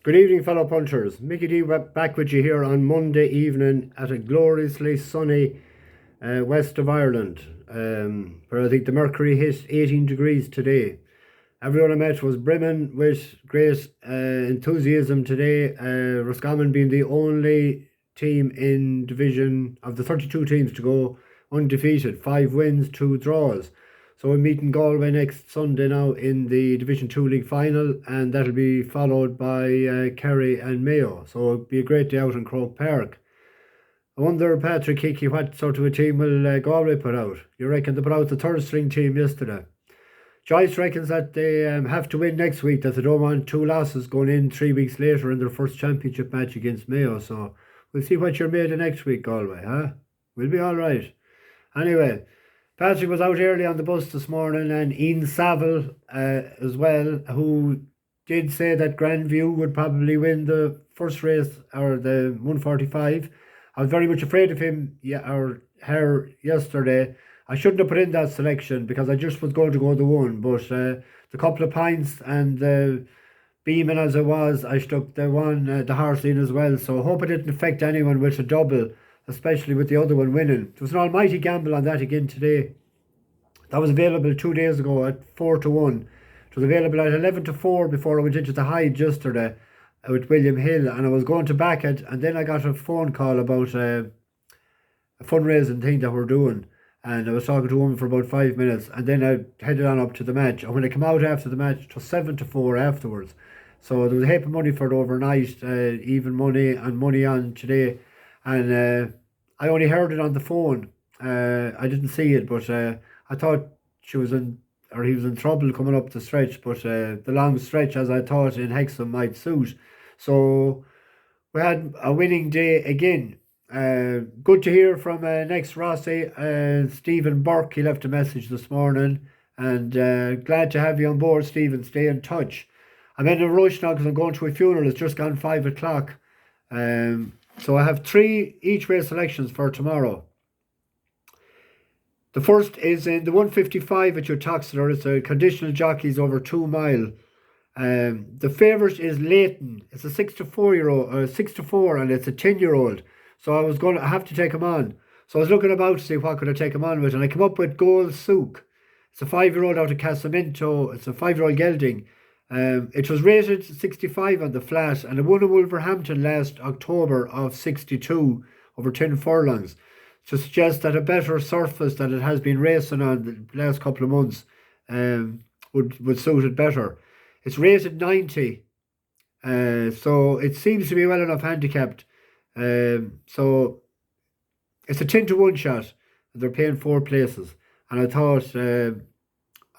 Good evening, fellow punchers. Mickey D back with you here on Monday evening at a gloriously sunny west of Ireland, where I think the mercury hit 18 degrees today. Everyone I met was brimming with great enthusiasm today. Roscommon being the only team in division of the 32 teams to go undefeated, 5 wins, 2 draws. So we're meeting Galway next Sunday now in the Division 2 League final, and that'll be followed by Kerry and Mayo. So it'll be a great day out in Croke Park. I wonder, Patrick Hickey, what sort of a team will Galway put out? You reckon they put out the third string team yesterday? Joyce reckons that they have to win next week, that they don't want 2 losses going in 3 weeks later in their first championship match against Mayo. So we'll see what you're made of next week, Galway, huh? We'll be all right. Anyway, Patrick was out early on the bus this morning, and Ian Saville as well, who did say that Grandview would probably win the first race, or the 145. I was very much afraid of him or her yesterday. I shouldn't have put in that selection because I just was going to go the one, but the couple of pints and the beaming as it was, I stuck the one, the horse in as well. So I hope it didn't affect anyone with a double, especially with the other one winning. There was an almighty gamble on that again today. That was available 2 days ago at 4-1. It was available at 11-4 before I went into the Hyde yesterday with William Hill, and I was going to back it, and then I got a phone call about a fundraising thing that we're doing, and I was talking to a woman for about 5 minutes, and then I headed on up to the match, and when I came out after the match, it was 7-4 afterwards. So there was a heap of money for it overnight, even money and money on today, and I only heard it on the phone. I didn't see it, but I thought she was in, or he was in trouble coming up the stretch, but the long stretch, as I thought, in Hexham might suit. So we had a winning day again. Good to hear from next Rossi, Stephen Burke. He left a message this morning, and glad to have you on board, Stephen. Stay in touch. I'm in a rush now because I'm going to a funeral. It's just gone 5 o'clock. So I have 3 each way selections for tomorrow. The first is in the 155 at Uttoxeter. It's a conditional jockeys over 2 mile. The favourite is Leighton. It's a 6-4 6-4, and it's a 10-year-old. So I was going to have to take him on. So I was looking about to see what could I take him on with, and I came up with Gold Souk. It's a 5-year-old out of Casamento. It's a 5-year-old gelding. It was rated 65 on the flat, and it won in Wolverhampton last October of 62 over 10 furlongs. To suggest that a better surface that it has been racing on the last couple of months would suit it better. It's rated 90, so it seems to be well enough handicapped. So it's a 10-1 shot, and they're paying 4 places. And I thought a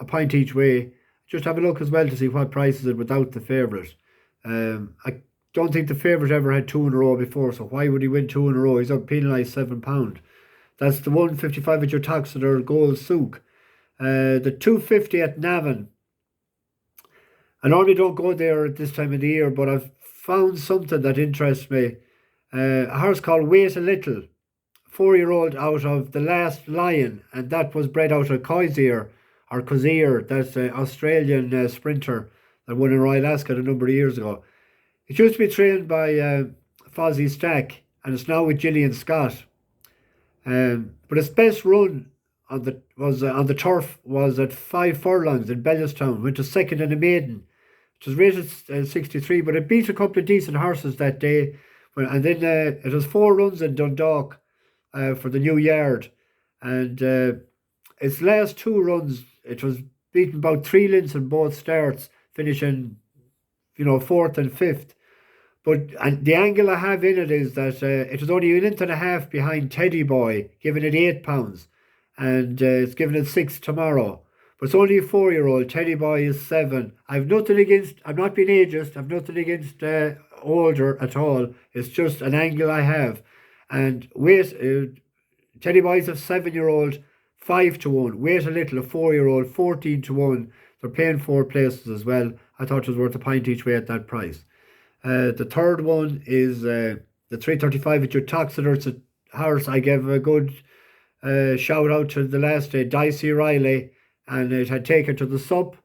pint each way. Just have a look as well to see what prices it without the favourite. I don't think the favourite ever had 2 in a row before, so why would he win 2 in a row? He's up penalised £7. That's the 155 at Uttoxeter, Gold Souk. The 250 at Navan. I normally don't go there at this time of the year, but I've found something that interests me. A horse called Wait a Little, 4-year-old out of The Last Lion, and that was bred out of Coisier, that's an Australian sprinter that won in Royal Ascot a number of years ago. It used to be trained by Fozzie Stack, and it's now with Gillian Scott. But its best run on the turf was at 5 furlongs in Bellestown. Went to second in a maiden. It was rated 63, but it beat a couple of decent horses that day. And then it was 4 runs in Dundalk for the new yard. And its last 2 runs, it was beaten about 3 lengths in both starts, finishing, 4th and 5th. But the angle I have in it is that it was only 1.5 lengths behind Teddy Boy, giving it £8, and it's giving it 6 tomorrow. But it's only a 4-year-old. Teddy Boy is 7. I've nothing against. I'm not being ageist. I've nothing against older at all. It's just an angle I have. And Teddy Boy is a 7-year-old, 5-1. Wait a Little, a 4-year-old, 14-1. They're paying 4 places as well. I thought it was worth a pint each way at that price. The third one is the 335 at Uttoxeter. It's a horse I gave a good shout out to the last day, Dicey Reilly, and it had taken to the sup,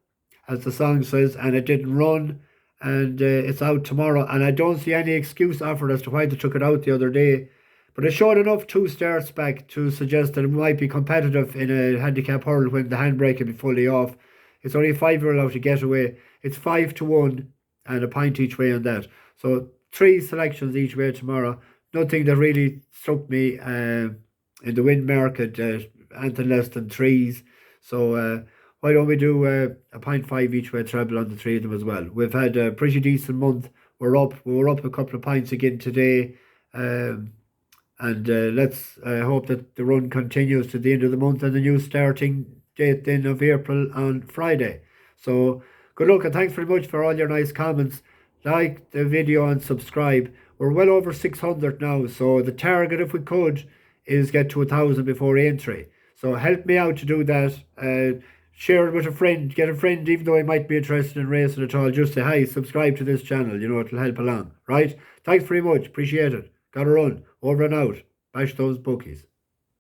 as the song says, and it didn't run. and it's out tomorrow. And I don't see any excuse offered as to why they took it out the other day. But it showed enough 2 starts back to suggest that it might be competitive in a handicap hurl when the handbrake can be fully off. It's only a 5-year-old out to get away. It's 5-1 and a point each way on that. So 3 selections each way tomorrow. Nothing that really struck me in the win market, anything less than 3s. So why don't we do a 0.5 each way treble on the 3 of them as well? We've had a pretty decent month. We were up a couple of pints again today. And let's hope that the run continues to the end of the month and the new starting date then of April on Friday. So good luck and thanks very much for all your nice comments. Like the video and subscribe. We're well over 600 now, so the target, if we could, is get to 1,000 before entry. So help me out to do that. Share it with a friend. Get a friend, even though he might be interested in racing at all. Just say hi, subscribe to this channel. It'll help along. Right? Thanks very much. Appreciate it. Got to run. Over and out. Bash those bookies.